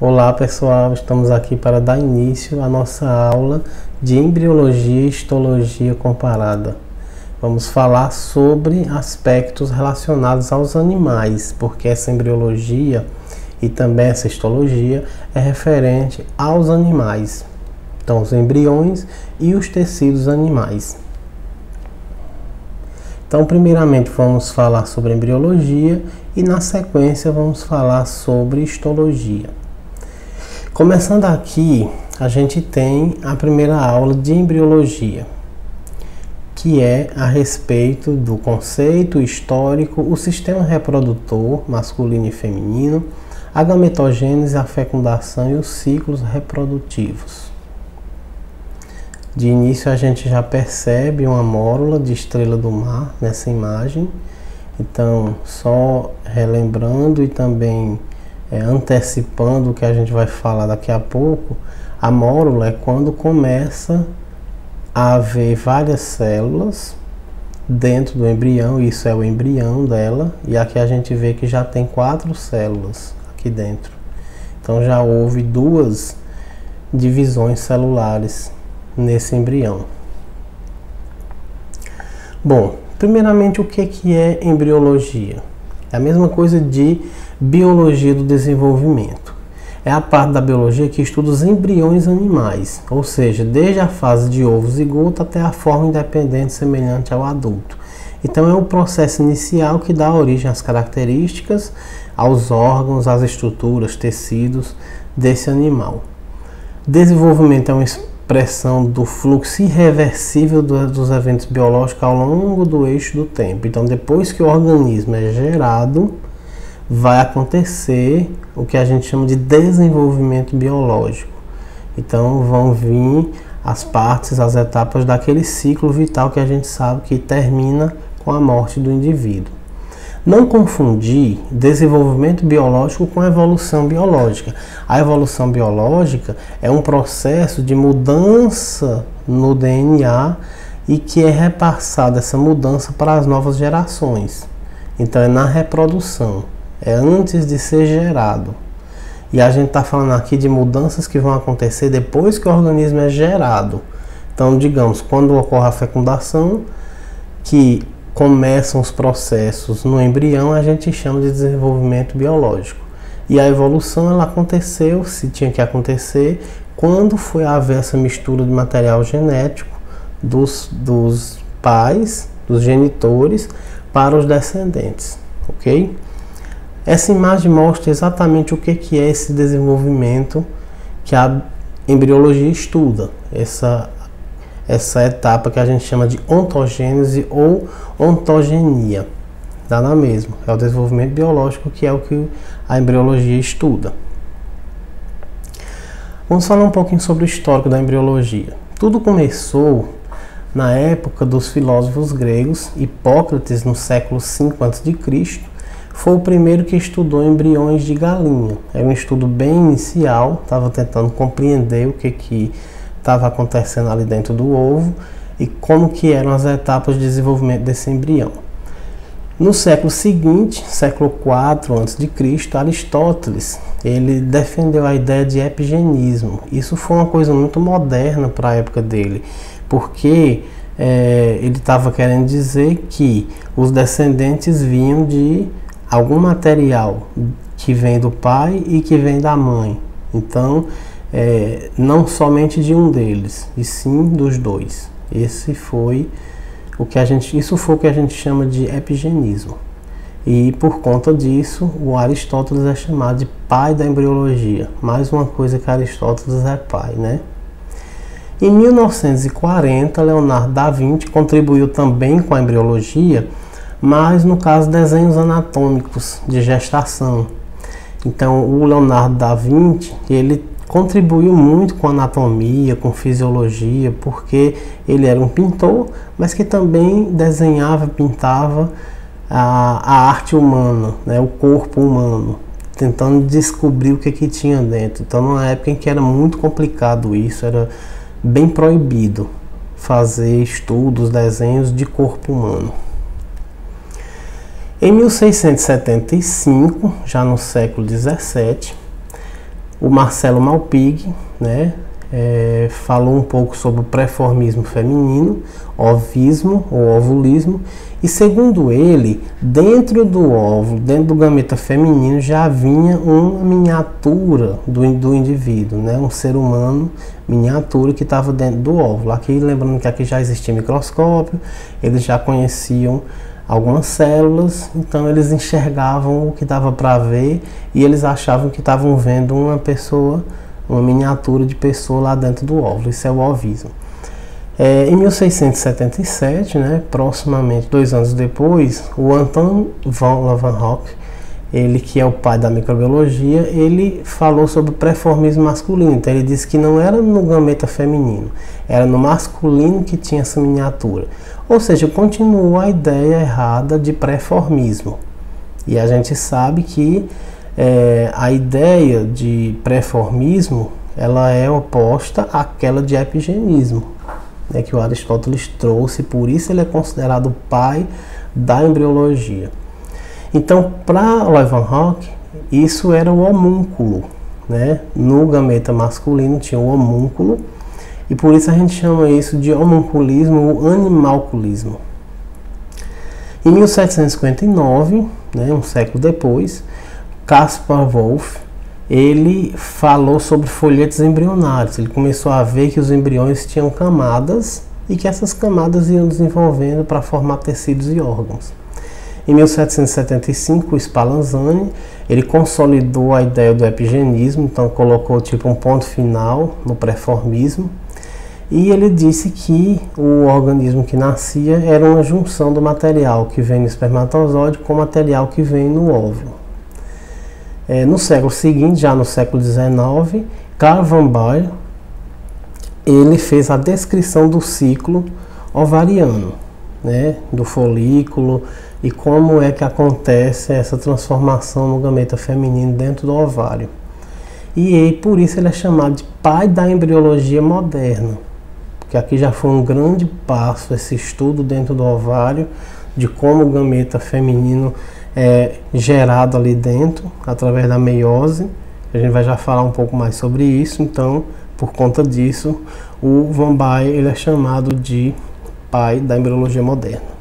Olá pessoal, estamos aqui para dar início à nossa aula de embriologia e histologia comparada. Vamos falar sobre aspectos relacionados aos animais, porque essa embriologia e também essa histologia é referente aos animais, então os embriões e os tecidos animais. Então, primeiramente vamos falar sobre embriologia e na sequência vamos falar sobre histologia. Começando aqui, a gente tem a primeira aula de embriologia, que é a respeito do conceito histórico, o sistema reprodutor masculino e feminino, a gametogênese, a fecundação e os ciclos reprodutivos. De início a gente já percebe uma mórula de estrela do mar nessa imagem. Então, só relembrando e também antecipando o que a gente vai falar daqui a pouco, a mórula é quando começa a haver várias células dentro do embrião, isso é o embrião dela, e aqui a gente vê que já tem 4 células aqui dentro. Então já houve 2 divisões celulares nesse embrião. Bom, primeiramente o que é embriologia? É a mesma coisa de biologia do desenvolvimento. É a parte da biologia que estuda os embriões animais, ou seja, desde a fase de ovo zigoto até a forma independente semelhante ao adulto. Então é o processo inicial que dá origem às características, aos órgãos, às estruturas, tecidos desse animal. Desenvolvimento é uma expressão do fluxo irreversível dos eventos biológicos ao longo do eixo do tempo. Então, depois que o organismo é gerado, vai acontecer o que a gente chama de desenvolvimento biológico. Então, vão vir as partes, as etapas daquele ciclo vital que a gente sabe que termina com a morte do indivíduo. Não confundir desenvolvimento biológico com evolução biológica. A evolução biológica é um processo de mudança no DNA e que é repassada essa mudança para as novas gerações. Então é na reprodução, é antes de ser gerado. E a gente está falando aqui de mudanças que vão acontecer depois que o organismo é gerado. Então, digamos, quando ocorre a fecundação, que começam os processos no embrião, a gente chama de desenvolvimento biológico. E a evolução, ela aconteceu, se tinha que acontecer, quando foi haver essa mistura de material genético dos pais, dos genitores, para os descendentes, ok? Essa imagem mostra exatamente o que é esse desenvolvimento que a embriologia estuda, essa etapa que a gente chama de ontogênese ou ontogenia. Dá na mesma, é o desenvolvimento biológico que é o que a embriologia estuda. Vamos falar um pouquinho sobre o histórico da embriologia. Tudo começou na época dos filósofos gregos. Hipócrates, no século V a.C., foi o primeiro que estudou embriões de galinha. É um estudo bem inicial, estava tentando compreender o que estava acontecendo ali dentro do ovo e como que eram as etapas de desenvolvimento desse embrião. No século seguinte, século IV a.C., Aristóteles, ele defendeu a ideia de epigenismo. Isso foi uma coisa muito moderna para a época dele, porque ele estava querendo dizer que os descendentes vinham de algum material que vem do pai e que vem da mãe. Então, não somente de um deles, e sim dos dois. Isso foi o que a gente chama de epigenismo. E por conta disso, o Aristóteles é chamado de pai da embriologia. Mais uma coisa que Aristóteles é pai, né? Em 1940, Leonardo da Vinci contribuiu também com a embriologia, mas no caso desenhos anatômicos de gestação. Então, o Leonardo da Vinci, ele contribuiu muito com anatomia, com fisiologia, porque ele era um pintor, mas que também desenhava, pintava a arte humana, né, o corpo humano, tentando descobrir o que tinha dentro. Então, numa época em que era muito complicado isso, era bem proibido fazer estudos, desenhos de corpo humano. Em 1675, já no século XVII, O Marcelo Malpighi, né, falou um pouco sobre o pré-formismo feminino, ovismo ou ovulismo, e segundo ele, dentro do óvulo, dentro do gameta feminino, já vinha uma miniatura do indivíduo, né, um ser humano miniatura que estava dentro do óvulo. Aqui, lembrando que aqui já existia microscópio, eles já conheciam algumas células, então eles enxergavam o que dava para ver e eles achavam que estavam vendo uma pessoa, uma miniatura de pessoa lá dentro do óvulo. Isso é o ovismo. Em 1677, né, proximamente 2 anos depois, o Anton von Leeuwenhoek, ele que é o pai da microbiologia, ele falou sobre o pré-formismo masculino. Então ele disse que não era no gameta feminino, era no masculino que tinha essa miniatura. Ou seja, continuou a ideia errada de pré-formismo. E a gente sabe que a ideia de pré-formismo, ela é oposta àquela de epigenismo, né, que o Aristóteles trouxe, por isso ele é considerado o pai da embriologia. Então, para Leeuwenhoek, isso era o homúnculo, né? No gameta masculino tinha o homúnculo, e por isso a gente chama isso de homunculismo ou animalculismo. Em 1759, né, um século depois, Caspar Wolff, ele falou sobre folhetos embrionários. Ele começou a ver que os embriões tinham camadas e que essas camadas iam desenvolvendo para formar tecidos e órgãos. Em 1775, o Spallanzani, ele consolidou a ideia do epigenismo, então colocou tipo um ponto final no pré-formismo, e ele disse que o organismo que nascia era uma junção do material que vem no espermatozoide com o material que vem no óvulo. No século seguinte, já no século XIX, Carl von Baer, ele fez a descrição do ciclo ovariano, né, do folículo, e como é que acontece essa transformação no gameta feminino dentro do ovário. E por isso ele é chamado de pai da embriologia moderna, porque aqui já foi um grande passo esse estudo dentro do ovário, de como o gameta feminino é gerado ali dentro, através da meiose. A gente vai já falar um pouco mais sobre isso. Então, por conta disso, o von Baer, ele é chamado de pai da embriologia moderna.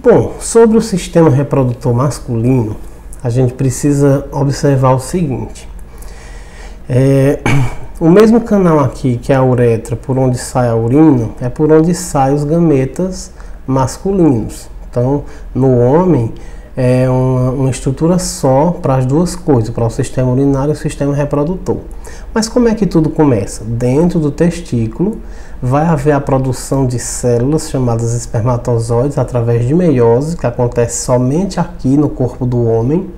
Bom, sobre o sistema reprodutor masculino, a gente precisa observar o seguinte. O mesmo canal aqui, que é a uretra, por onde sai a urina, é por onde saem os gametas masculinos. Então, no homem, é uma estrutura só para as duas coisas, para o sistema urinário e o sistema reprodutor. Mas como é que tudo começa? Dentro do testículo vai haver a produção de células chamadas espermatozoides através de meiose, que acontece somente aqui no corpo do homem.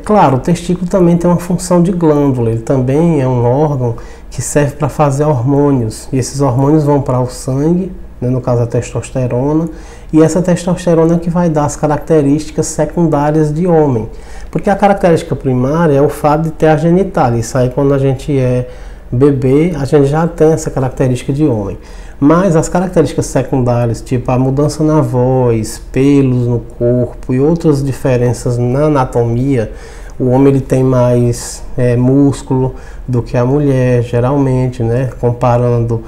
Claro, o testículo também tem uma função de glândula, ele também é um órgão que serve para fazer hormônios, e esses hormônios vão para o sangue, né, no caso a testosterona, e essa testosterona é que vai dar as características secundárias de homem, porque a característica primária é o fato de ter a genitália. Isso aí, quando a gente é bebê, a gente já tem essa característica de homem, mas as características secundárias, tipo a mudança na voz, pelos no corpo e outras diferenças na anatomia, o homem ele tem mais músculo do que a mulher, geralmente, né? Comparando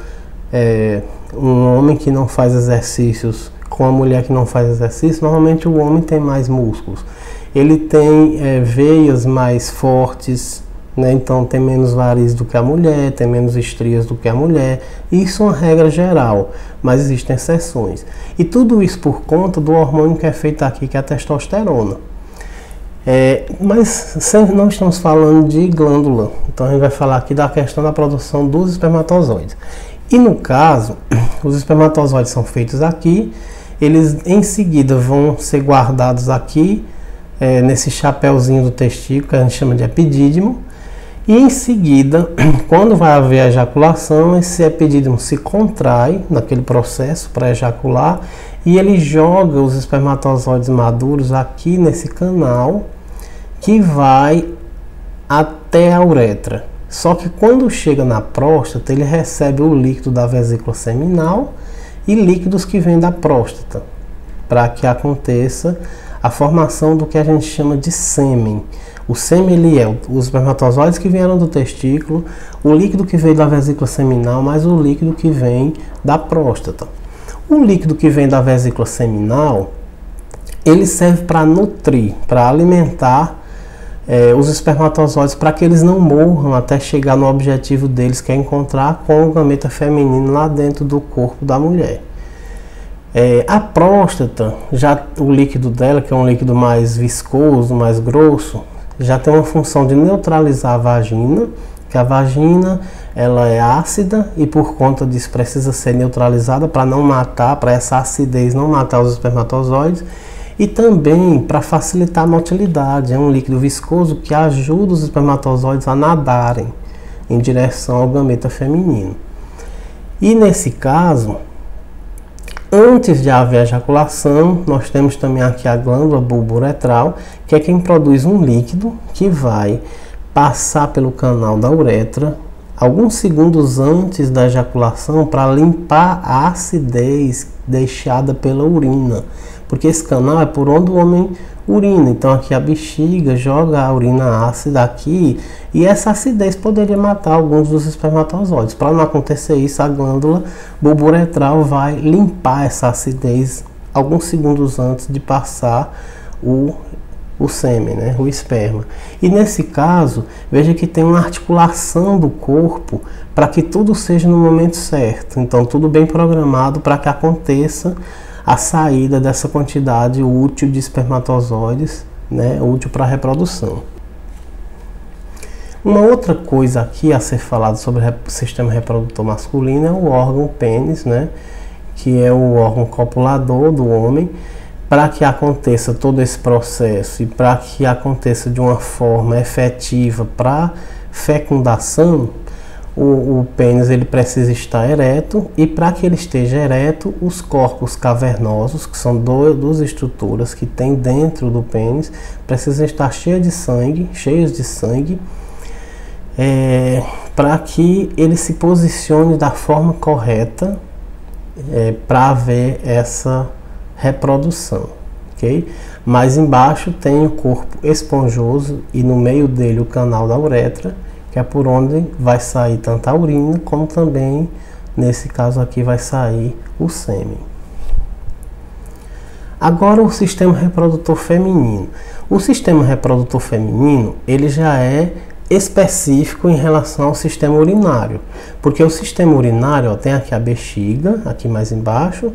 um homem que não faz exercícios com a mulher que não faz exercício, normalmente o homem tem mais músculos. Ele tem veias mais fortes, né? Então tem menos varizes do que a mulher, tem menos estrias do que a mulher. Isso é uma regra geral, mas existem exceções. E tudo isso por conta do hormônio que é feito aqui, que é a testosterona. Mas não estamos falando de glândula, então a gente vai falar aqui da questão da produção dos espermatozoides. E no caso, os espermatozoides são feitos aqui, eles em seguida vão ser guardados aqui, nesse chapéuzinho do testículo, que a gente chama de epidídimo, e em seguida, quando vai haver a ejaculação, esse epidídimo se contrai naquele processo para ejacular, e ele joga os espermatozoides maduros aqui nesse canal, que vai até a uretra. Só que quando chega na próstata, ele recebe o líquido da vesícula seminal e líquidos que vêm da próstata, para que aconteça a formação do que a gente chama de sêmen. O sêmen ele é os espermatozoides que vieram do testículo, o líquido que veio da vesícula seminal, mais o líquido que vem da próstata. O líquido que vem da vesícula seminal, ele serve para nutrir, para alimentar os espermatozoides, para que eles não morram até chegar no objetivo deles, que é encontrar com o gameta feminino lá dentro do corpo da mulher. A próstata, já o líquido dela, que é um líquido mais viscoso, mais grosso, já tem uma função de neutralizar a vagina, que a vagina ela é ácida e por conta disso precisa ser neutralizada para não matar, para essa acidez não matar os espermatozoides, e também para facilitar a motilidade. É um líquido viscoso que ajuda os espermatozoides a nadarem em direção ao gameta feminino. E nesse caso, antes de haver ejaculação, nós temos também aqui a glândula bulbo-uretral, que é quem produz um líquido que vai passar pelo canal da uretra alguns segundos antes da ejaculação para limpar a acidez deixada pela urina, porque esse canal é por onde o homem urina. Então aqui a bexiga joga a urina ácida aqui e essa acidez poderia matar alguns dos espermatozoides. Para não acontecer isso, a glândula bulbo-uretral vai limpar essa acidez alguns segundos antes de passar o sêmen, né, o esperma. E nesse caso, veja que tem uma articulação do corpo para que tudo seja no momento certo. Então tudo bem programado para que aconteça a saída dessa quantidade útil de espermatozoides, né, útil para a reprodução. Uma outra coisa aqui a ser falado sobre o sistema reprodutor masculino é o órgão pênis, né, que é o órgão copulador do homem. Para que aconteça todo esse processo e para que aconteça de uma forma efetiva para fecundação, o pênis ele precisa estar ereto, e para que ele esteja ereto, os corpos cavernosos, que são duas estruturas que tem dentro do pênis, precisam estar cheios de sangue, para que ele se posicione da forma correta para haver essa reprodução, ok? Mais embaixo tem o corpo esponjoso e no meio dele o canal da uretra, que é por onde vai sair tanto a urina como também, nesse caso aqui, vai sair o sêmen. Agora o sistema reprodutor feminino. O sistema reprodutor feminino, ele já é específico em relação ao sistema urinário, porque o sistema urinário, ó, tem aqui a bexiga, aqui mais embaixo,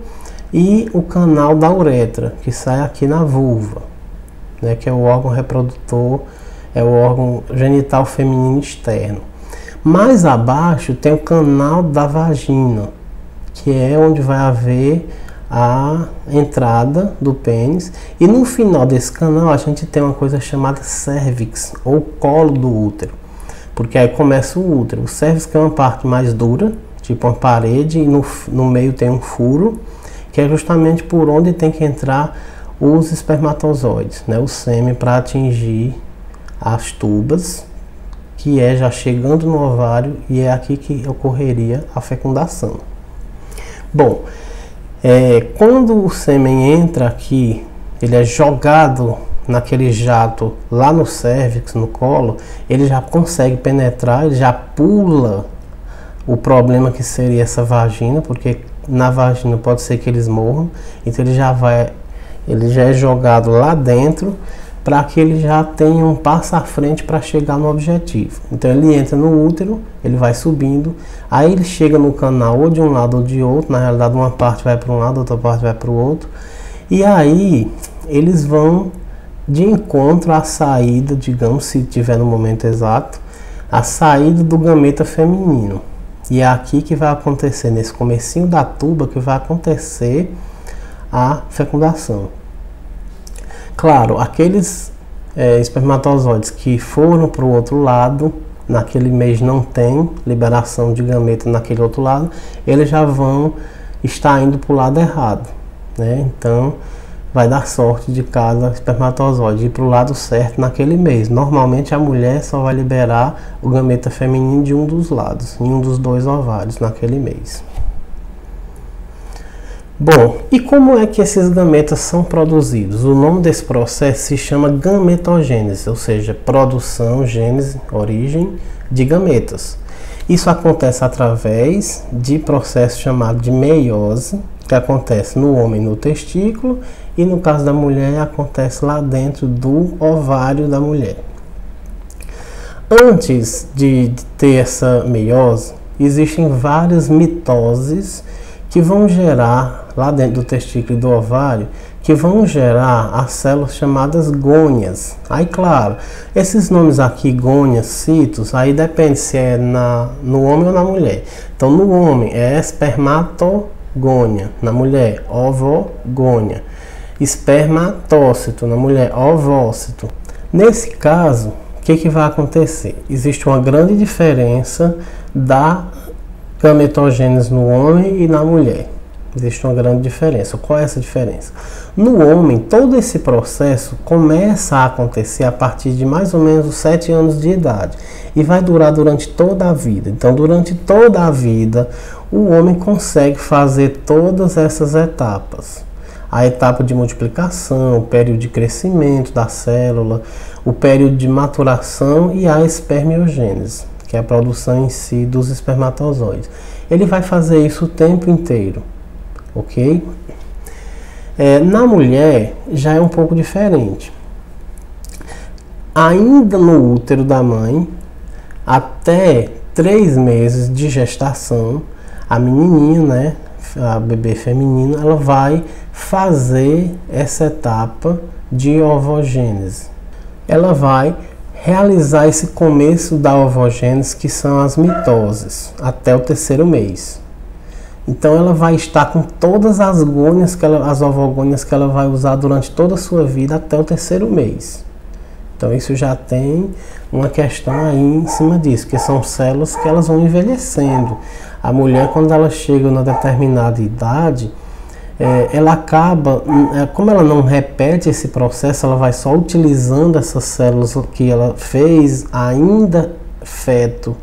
e o canal da uretra, que sai aqui na vulva, né, que é o órgão reprodutor, é o órgão genital feminino externo. Mais abaixo tem o canal da vagina, que é onde vai haver a entrada do pênis, e no final desse canal a gente tem uma coisa chamada cérvix, ou colo do útero, porque aí começa o útero. O cérvix é uma parte mais dura, tipo uma parede, e no meio tem um furo, que é justamente por onde tem que entrar os espermatozoides, né, o sêmen, para atingir as tubas, que é já chegando no ovário, e é aqui que ocorreria a fecundação. Bom, quando o sêmen entra aqui, ele é jogado naquele jato lá no cérvix, no colo, ele já consegue penetrar, ele já pula o problema que seria essa vagina, porque na vagina pode ser que eles morram, então ele já é jogado lá dentro para que ele já tenha um passo à frente para chegar no objetivo. Então ele entra no útero, ele vai subindo, aí ele chega no canal ou de um lado ou de outro, na realidade uma parte vai para um lado, outra parte vai para o outro, e aí eles vão de encontro à saída, digamos, se tiver no momento exato, a saída do gameta feminino. E é aqui que vai acontecer, nesse comecinho da tuba, que vai acontecer a fecundação. Claro, aqueles espermatozoides que foram para o outro lado, naquele mês não tem liberação de gameta naquele outro lado, eles já vão estar indo para o lado errado, né? Então vai dar sorte de cada espermatozoide ir para o lado certo naquele mês. Normalmente a mulher só vai liberar o gameta feminino de um dos lados, em um dos dois ovários naquele mês. Bom, e como é que esses gametas são produzidos? O nome desse processo se chama gametogênese, ou seja, produção, gênese, origem de gametas. Isso acontece através de processo chamado de meiose, que acontece no homem no testículo e no caso da mulher acontece lá dentro do ovário da mulher. Antes de ter essa meiose, existem várias mitoses que vão gerar, lá dentro do testículo e do ovário, que vão gerar as células chamadas gônias. Aí, claro, esses nomes aqui, gônias, citos, aí depende se é no homem ou na mulher. Então, no homem é espermatogônia, na mulher, ovogônia. Espermatócito, na mulher, ovócito. Nesse caso, o que vai acontecer? Existe uma grande diferença da gametogênese no homem e na mulher. Existe uma grande diferença. Qual é essa diferença? No homem, todo esse processo começa a acontecer a partir de mais ou menos os 7 anos de idade e vai durar durante toda a vida. Então, durante toda a vida, o homem consegue fazer todas essas etapas. A etapa de multiplicação, o período de crescimento da célula, o período de maturação e a espermiogênese, que é a produção em si dos espermatozoides. Ele vai fazer isso o tempo inteiro, ok? Na mulher já é um pouco diferente. Ainda no útero da mãe, até 3 meses de gestação, a menininha, né, a bebê feminina, ela vai fazer essa etapa de ovogênese. Ela vai realizar esse começo da ovogênese, que são as mitoses, até o 3º mês. Então ela vai estar com todas as gônias, as ovogônias que ela vai usar durante toda a sua vida até o 3º mês. Então isso já tem uma questão aí em cima disso, que são células que elas vão envelhecendo. A mulher, quando ela chega na determinada idade, ela acaba, como ela não repete esse processo, ela vai só utilizando essas células que ela fez ainda feto,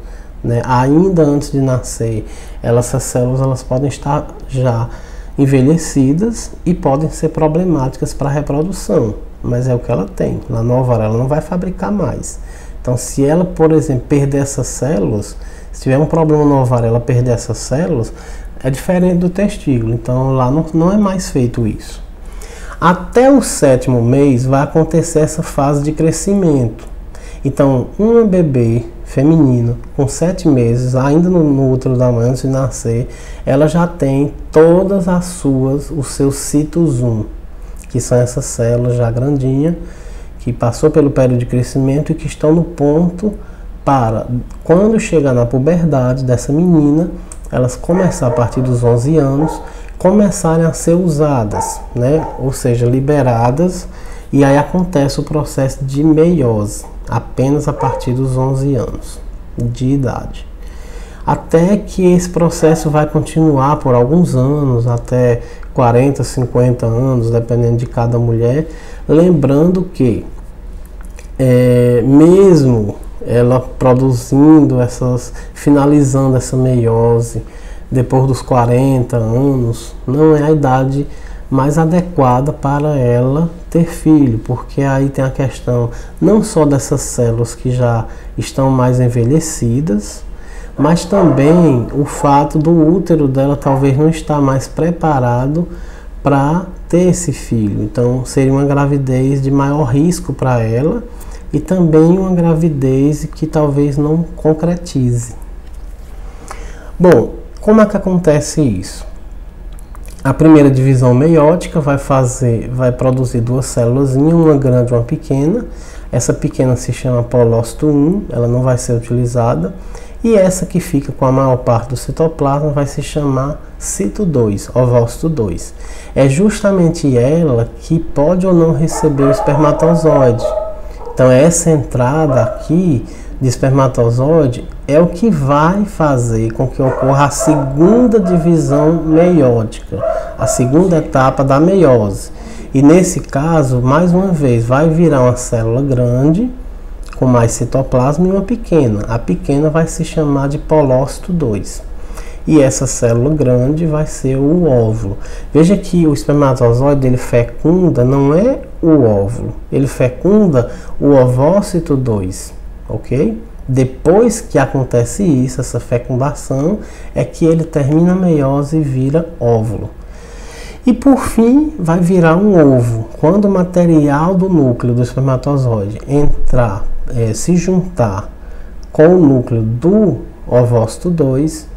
né, ainda antes de nascer. Essas células elas podem estar já envelhecidas e podem ser problemáticas para a reprodução, mas é o que ela tem. Lá no ovário ela não vai fabricar mais. Então, se ela, por exemplo, perder essas células, se tiver um problema no ovário ela perder essas células, é diferente do testículo. Então, lá não é mais feito isso. Até o 7º mês vai acontecer essa fase de crescimento. Então, uma bebê feminina com 7 meses, ainda no útero da mãe, antes de nascer, ela já tem todas os seus citos 1, que são essas células já grandinhas, que passou pelo período de crescimento e que estão no ponto para, quando chegar na puberdade dessa menina, elas começam a partir dos 11 anos, começarem a ser usadas, né? Ou seja, liberadas, e aí acontece o processo de meiose, apenas a partir dos 11 anos de idade. Até que esse processo vai continuar por alguns anos, até 40, 50 anos, dependendo de cada mulher. Lembrando que, mesmo ela produzindo finalizando essa meiose, depois dos 40 anos, não é a idade mais adequada para ela ter filho, porque aí tem a questão não só dessas células que já estão mais envelhecidas, mas também o fato do útero dela talvez não estar mais preparado para ter esse filho. Então seria uma gravidez de maior risco para ela e também uma gravidez que talvez não concretize. Bom, como é que acontece isso? A primeira divisão meiótica vai produzir 2 células, uma grande e uma pequena. Essa pequena se chama polócito 1, ela não vai ser utilizada. E essa que fica com a maior parte do citoplasma vai se chamar cito 2, ovócito 2. É justamente ela que pode ou não receber o espermatozoide. Então essa entrada aqui de espermatozoide é o que vai fazer com que ocorra a segunda divisão meiótica, a segunda etapa da meiose. E nesse caso, mais uma vez, vai virar uma célula grande, com mais citoplasma, e uma pequena. A pequena vai se chamar de polócito 2. e essa célula grande vai ser o óvulo. Veja que o espermatozoide ele fecunda não é o óvulo, ele fecunda o ovócito 2, ok? Depois que acontece isso, essa fecundação, é que ele termina a meiose e vira óvulo. E por fim vai virar um ovo. Quando o material do núcleo do espermatozoide entrar, se juntar com o núcleo do ovócito 2,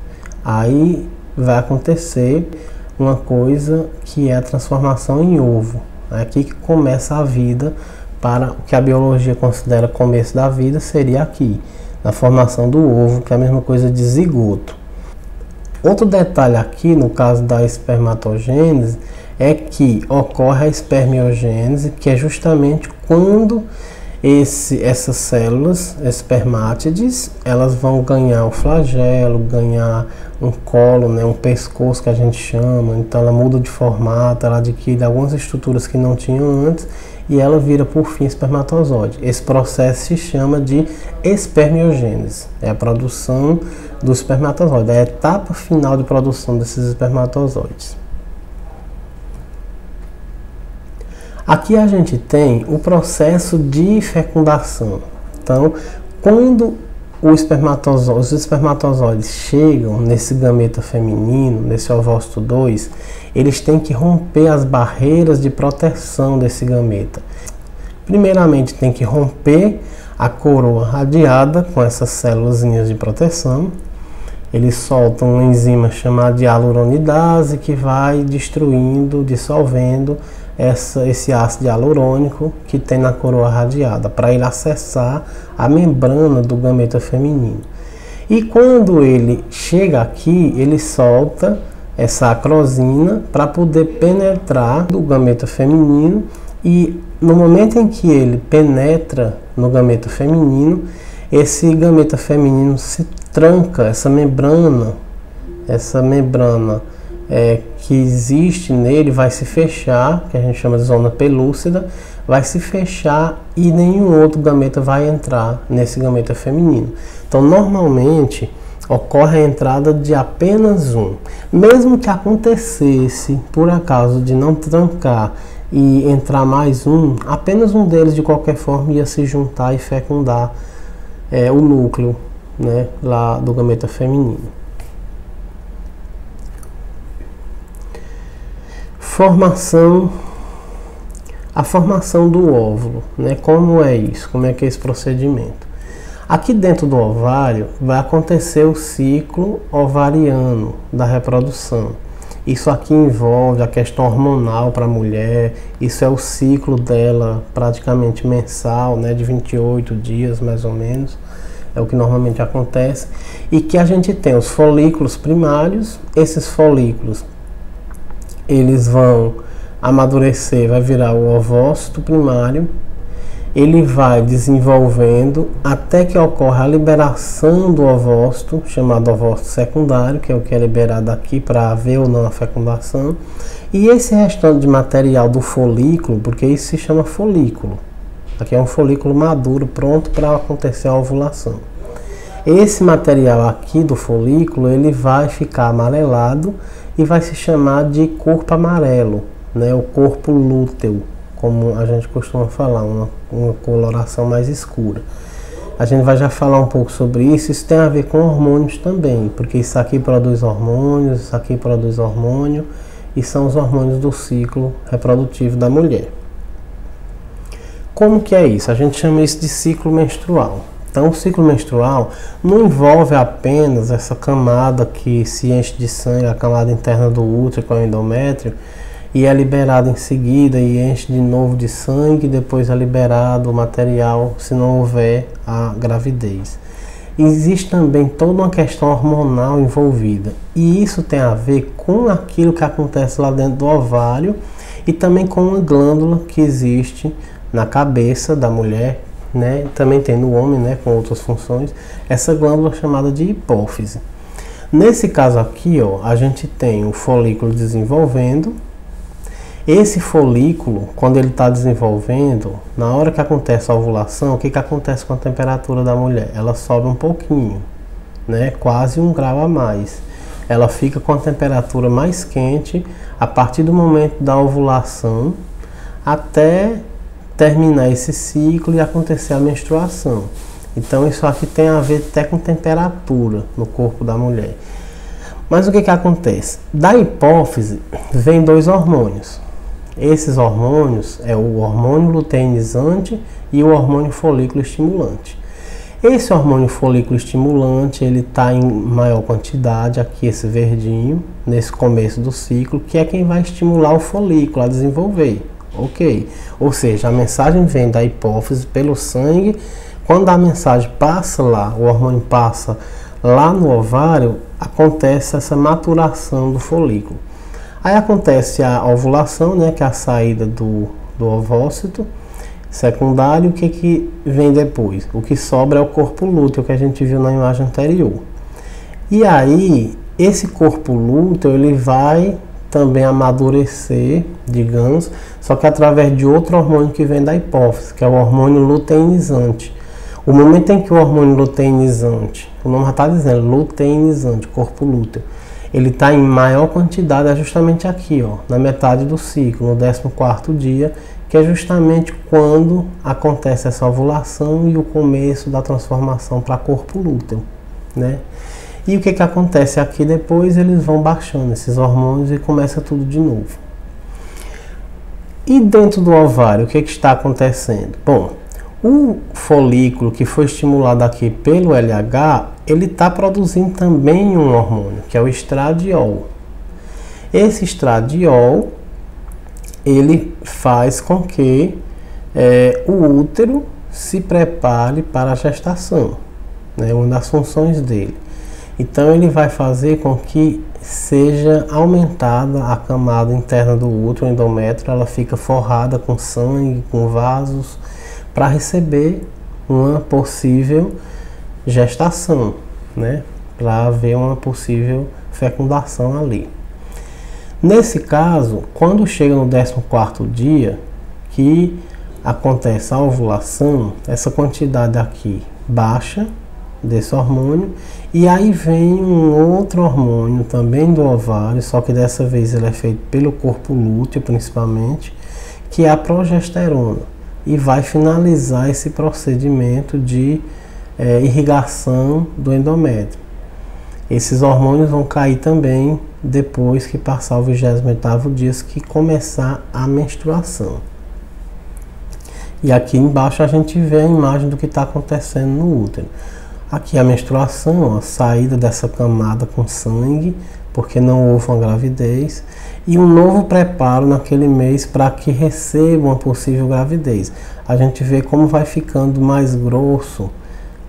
aí vai acontecer uma coisa que é a transformação em ovo. É aqui que começa a vida, para o que a biologia considera começo da vida, seria aqui, na formação do ovo, que é a mesma coisa de zigoto. Outro detalhe aqui, no caso da espermatogênese, é que ocorre a espermiogênese, que é justamente quando essas células espermátides, elas vão ganhar um flagelo, ganhar um colo, né, um pescoço que a gente chama, então ela muda de formato, ela adquire algumas estruturas que não tinham antes e ela vira por fim espermatozoide. Esse processo se chama de espermiogênese, é a produção do espermatozoide, é a etapa final de produção desses espermatozoides. Aqui a gente tem o processo de fecundação. Então, quando os espermatozoides chegam nesse gameta feminino, nesse ovócito 2, eles têm que romper as barreiras de proteção desse gameta. Primeiramente, tem que romper a coroa radiada com essas célulazinhas de proteção. Eles soltam uma enzima chamada de hialuronidase que vai destruindo, dissolvendo esse ácido hialurônico que tem na coroa radiada, para ele acessar a membrana do gameta feminino. E quando ele chega aqui, ele solta essa acrosina para poder penetrar no gameta feminino, e no momento em que ele penetra no gameta feminino, esse gameta feminino se tranca, essa membrana que existe nele vai se fechar, que a gente chama de zona pelúcida, vai se fechar e nenhum outro gameta vai entrar nesse gameta feminino. Então, normalmente, ocorre a entrada de apenas um. Mesmo que acontecesse, por acaso, de não trancar e entrar mais um, apenas um deles, de qualquer forma, ia se juntar e fecundar o núcleo, né, lá do gameta feminino. A formação do óvulo, né? Como é isso? Como é que é esse procedimento? Aqui dentro do ovário vai acontecer o ciclo ovariano da reprodução. Isso aqui envolve a questão hormonal para a mulher, isso é o ciclo dela praticamente mensal, né? De 28 dias mais ou menos, é o que normalmente acontece. E que a gente tem os folículos primários, esses folículos eles vão amadurecer, vai virar o ovócito primário, ele vai desenvolvendo até que ocorra a liberação do ovócito, chamado ovócito secundário, que é o que é liberado aqui para haver ou não a fecundação, e esse restante de material do folículo, porque isso se chama folículo, aqui é um folículo maduro, pronto para acontecer a ovulação. Esse material aqui do folículo, ele vai ficar amarelado e vai se chamar de corpo amarelo, né? O corpo lúteo, como a gente costuma falar, uma coloração mais escura. A gente vai já falar um pouco sobre isso. Isso tem a ver com hormônios também, porque isso aqui produz hormônios, isso aqui produz hormônio, e são os hormônios do ciclo reprodutivo da mulher. Como que é isso? A gente chama isso de ciclo menstrual. Então, o ciclo menstrual não envolve apenas essa camada que se enche de sangue, a camada interna do útero, que é o endométrio, e é liberado em seguida e enche de novo de sangue, e depois é liberado o material se não houver a gravidez. Existe também toda uma questão hormonal envolvida, e isso tem a ver com aquilo que acontece lá dentro do ovário e também com uma glândula que existe na cabeça da mulher, né? Também tem no homem, né, com outras funções, essa glândula chamada de hipófise. Nesse caso aqui, ó, a gente tem o folículo desenvolvendo. Esse folículo, quando ele está desenvolvendo, na hora que acontece a ovulação, o que acontece com a temperatura da mulher? Ela sobe um pouquinho, né, quase 1 grau a mais. ela fica com a temperatura mais quente a partir do momento da ovulação até terminar esse ciclo e acontecer a menstruação. Então isso aqui tem a ver até com temperatura no corpo da mulher. Mas o que acontece? Da hipófise vem 2 hormônios. Esses hormônios é o hormônio luteinizante e o hormônio folículo estimulante. Esse hormônio folículo estimulante, ele está em maior quantidade, aqui esse verdinho, nesse começo do ciclo, que é quem vai estimular o folículo a desenvolver. Ok? Ou seja, a mensagem vem da hipófise pelo sangue. Quando a mensagem passa lá, o hormônio passa lá no ovário, acontece essa maturação do folículo. Aí acontece a ovulação, né, que é a saída do ovócito secundário. O que vem depois? O que sobra é o corpo lúteo, que a gente viu na imagem anterior. E aí, esse corpo lúteo, ele vai também amadurecer, digamos, só que através de outro hormônio que vem da hipófise, que é o hormônio luteinizante. O momento em que o hormônio luteinizante, o nome já está dizendo, luteinizante, corpo lúteo, ele está em maior quantidade, é justamente aqui, ó, na metade do ciclo, no 14º dia, que é justamente quando acontece essa ovulação e o começo da transformação para corpo lúteo, né? E o que acontece aqui depois? Eles vão baixando esses hormônios e começa tudo de novo. E dentro do ovário, o que está acontecendo? Bom, o folículo que foi estimulado aqui pelo LH, ele está produzindo também um hormônio, que é o estradiol. Esse estradiol, ele faz com que o útero se prepare para a gestação, né, uma das funções dele. Então ele vai fazer com que seja aumentada a camada interna do útero, o endométrio, ela fica forrada com sangue, com vasos, para receber uma possível gestação, né? Para haver uma possível fecundação ali. Nesse caso, quando chega no 14º dia, que acontece a ovulação, essa quantidade aqui baixa desse hormônio, e aí vem um outro hormônio também do ovário, só que dessa vez ele é feito pelo corpo lúteo principalmente, que é a progesterona, e vai finalizar esse procedimento de irrigação do endométrio. Esses hormônios vão cair também depois que passar o 28º dia, que começar a menstruação. E aqui embaixo a gente vê a imagem do que está acontecendo no útero. Aqui a menstruação, a saída dessa camada com sangue, porque não houve uma gravidez, e um novo preparo naquele mês para que receba uma possível gravidez. A gente vê como vai ficando mais grosso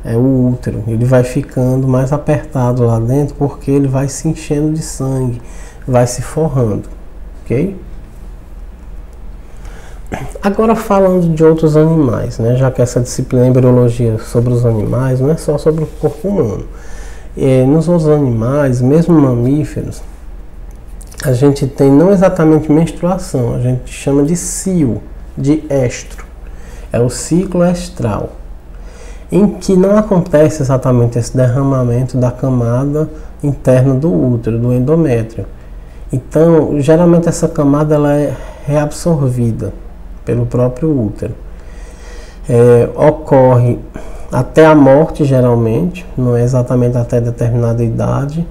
o útero, ele vai ficando mais apertado lá dentro, porque ele vai se enchendo de sangue, vai se forrando, ok? Agora falando de outros animais, né, já que essa disciplina embriologia sobre os animais não é só sobre o corpo humano. Nos outros animais, mesmo mamíferos, a gente tem não exatamente menstruação, a gente chama de cio, de estro. É o ciclo estral, em que não acontece exatamente esse derramamento da camada interna do útero, do endométrio. Então, geralmente essa camada ela é reabsorvida pelo próprio útero. Ocorre até a morte, geralmente, não é exatamente até determinada idade.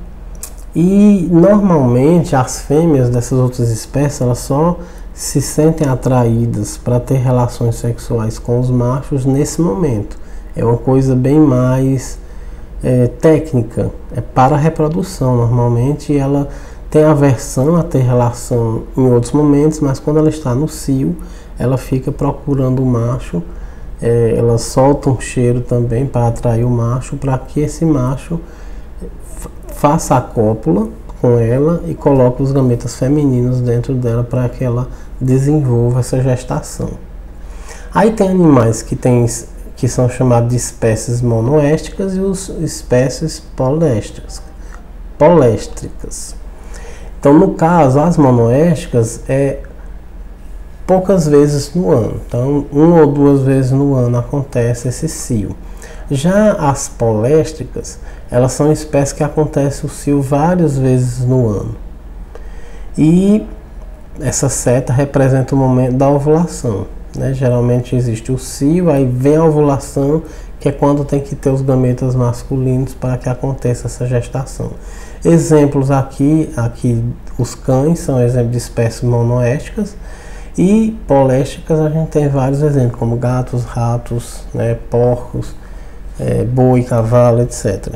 E normalmente as fêmeas dessas outras espécies elas só se sentem atraídas para ter relações sexuais com os machos nesse momento. É uma coisa bem mais técnica, é para a reprodução normalmente, e ela tem aversão a ter relação em outros momentos, mas quando ela está no cio, ela fica procurando o macho, ela solta um cheiro também para atrair o macho, para que esse macho faça a cópula com ela e coloque os gametas femininos dentro dela para que ela desenvolva essa gestação. Aí tem animais que são chamados de espécies monoéstricas e as espécies poléstricas. Então, no caso, as monoéstricas poucas vezes no ano. Então, 1 ou 2 vezes no ano acontece esse cio. Já as poléstricas, elas são espécies que acontece o cio várias vezes no ano. E essa seta representa o momento da ovulação, né? Geralmente existe o cio, aí vem a ovulação, que é quando tem que ter os gametas masculinos para que aconteça essa gestação. Exemplos aqui os cães são exemplos de espécies monoésticas, e poléstricas a gente tem vários exemplos, como gatos, ratos, né, porcos, boi, cavalo, etc.